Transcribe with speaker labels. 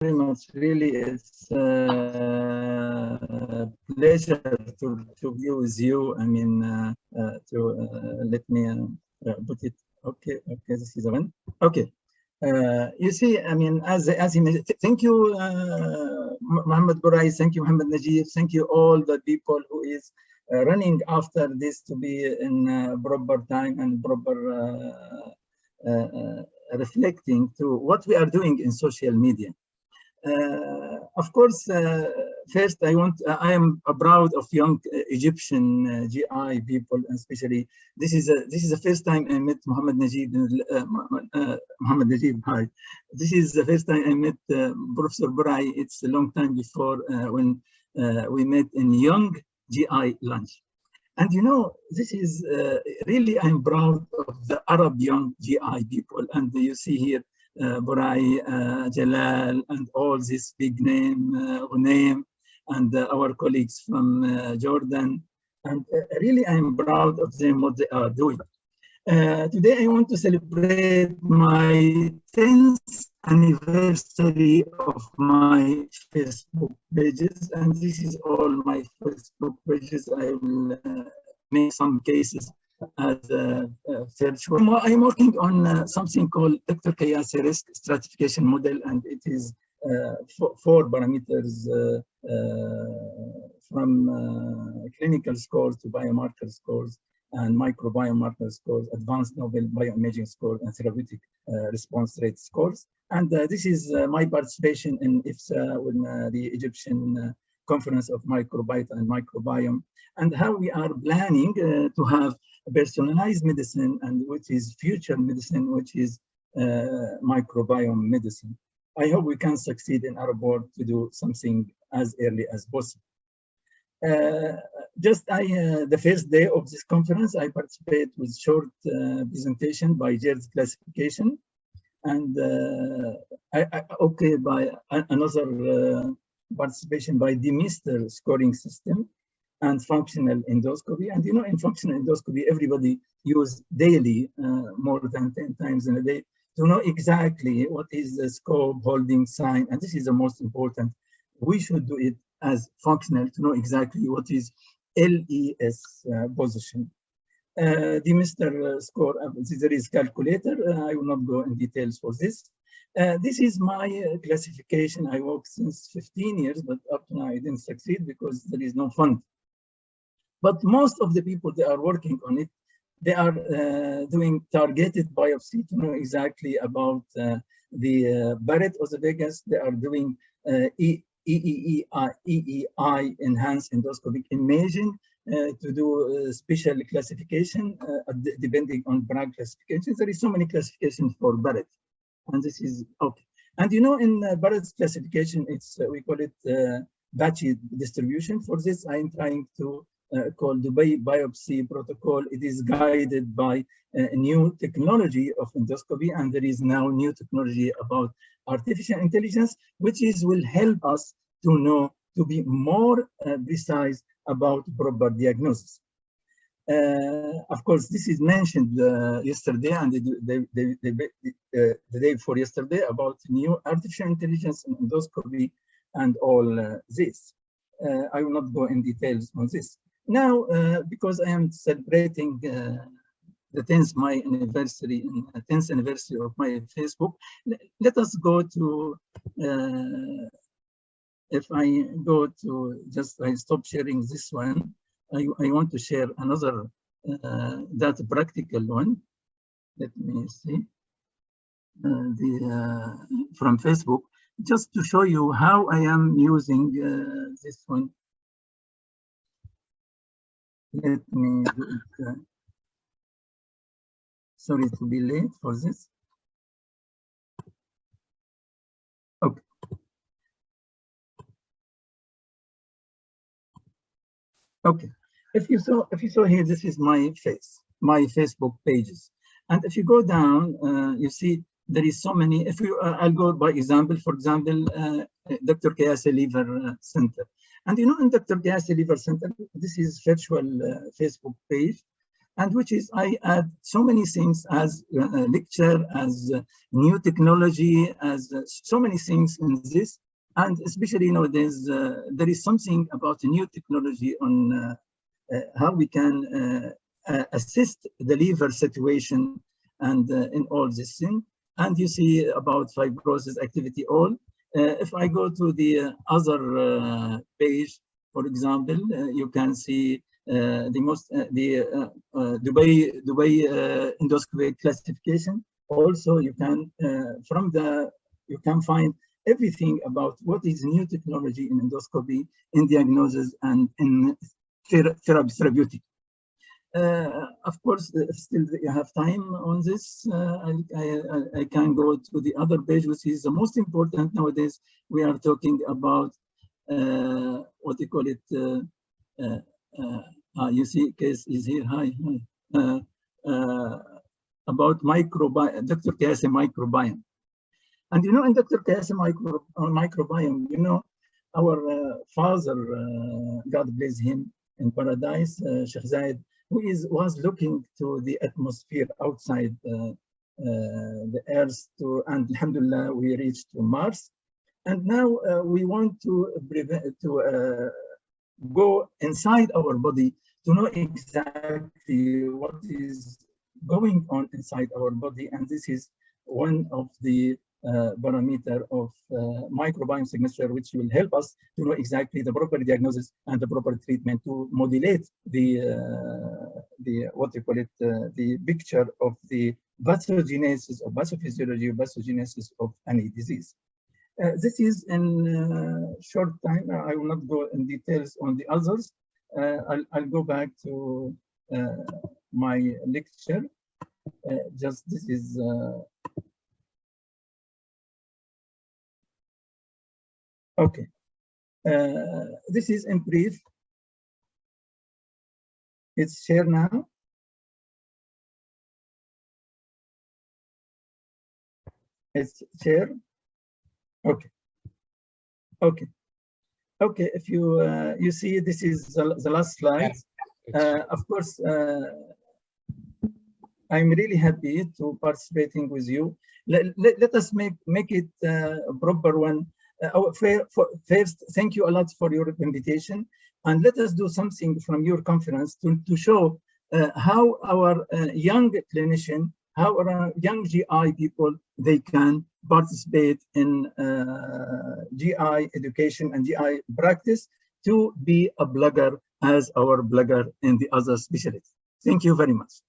Speaker 1: very much. Really, it's a pleasure to be with you. I mean, let me put it. Okay, this is the one. Okay. You see, I mean, as he mentioned, thank you, Mohammed Burai, thank you, Mohammed Najib, thank you all the people who is running after this to be in proper time and proper reflecting to what we are doing in social media. Of course, first I am proud of young Egyptian GI people, especially this is the first time I met Mohammed Najib. Mohammed Najib, hi. This is the first time I met Professor Burai. It's a long time before when we met in young GI lunch. And you know, this is really, I'm proud of the Arab young GI people. And you see here, Burai, Jalal, and all this big name, Ghunaim, and our colleagues from Jordan. And really, I'm proud of them, what they are doing. Today, I want to celebrate my 10th anniversary of my Facebook pages. And this is all my Facebook pages. I will make some cases as virtual. I'm working on something called Dr. Kayasseh risk stratification model, and it is 4 parameters from clinical scores to biomarker scores and microbiomarker scores, advanced novel bioimaging scores, and therapeutic response rate scores. And this is my participation in IFSA, with the Egyptian Conference of Microbiota and Microbiome, and how we are planning to have personalized medicine, and which is future medicine, which is microbiome medicine. I hope we can succeed in our board to do something as early as possible. The first day of this conference, I participate with short presentation by Jared's classification, and by another participation by Demister scoring system and functional endoscopy. And you know, in functional endoscopy, everybody use daily more than 10 times in a day to know exactly what is the scope, holding sign, and this is the most important. We should do it as functional to know exactly what is LES position. The Mr. score, there is calculator. I will not go in details for this. This is my classification. I work since 15 years, but up to now I didn't succeed because there is no fund. But most of the people, they are working on it. They are doing targeted biopsy to know exactly about the Barrett esophagus. They are doing EEI, enhanced endoscopic imaging, to do special classification depending on Bragg classifications. There is so many classifications for Barrett, and this is okay. And you know, in Barrett's classification, it's we call it batchy distribution. For this, I am trying to call Dubai biopsy protocol. It is guided by a new technology of endoscopy, and there is now new technology about artificial intelligence, which will help us to know, to be more precise about proper diagnosis. Of course, this is mentioned yesterday and the day before yesterday about new artificial intelligence in endoscopy and all this. I will not go in details on this. Now, because I am celebrating the 10th anniversary of my Facebook, let us go to, if I go to, I stop sharing this one. I want to share another that practical one. Let me see from Facebook, just to show you how I am using this one. Let me do it. Sorry to be late for this. Okay. Okay. If you saw here, this is my face, my Facebook pages, and if you go down, you see there is so many. If you, I'll go by example. For example, Dr. Kayasseh Liver Center. And you know, in Dr. Kayasseh Liver Center, this is virtual Facebook page. and which is I add so many things as lecture, as new technology, as so many things in this. And especially nowadays, there is something about new technology on how we can assist the liver situation and in all this thing. And you see about fibrosis activity all. If I go to the other page, for example, you can see the Dubai endoscopy classification. Also, you can you can find everything about what is new technology in endoscopy, in diagnosis, and in therapeutic. Of course, if still you have time on this, I can go to the other page, which is the most important nowadays. We are talking about what you call it. You see, case is here. Hi. About microbiome, Dr. Kayasseh microbiome. And you know, in Dr. Kayasseh microbiome, you know, our father, God bless him in paradise, Sheikh Zayed, who was looking to the atmosphere outside the earth, and alhamdulillah, we reached to Mars. And now we want to go inside our body to know exactly what is going on inside our body. And this is one of the parameter of microbiome signature, which will help us to know exactly the proper diagnosis and the proper treatment to modulate the what you call it, the picture of the pathogenesis or pathophysiology or pathogenesis of any disease. This is in short time. I will not go in details on the others. I'll go back to my lecture. Just this is okay. This is in brief. It's share now. It's share. Okay. Okay. Okay. If you you see, this is the last slide. Of course, I'm really happy to participating with you. Let us make it a proper one. First, thank you a lot for your invitation, and let us do something from your conference to show how our young clinician, how our young GI people, they can participate in GI education and GI practice to be a blogger as our blogger in the other specialties. Thank you very much.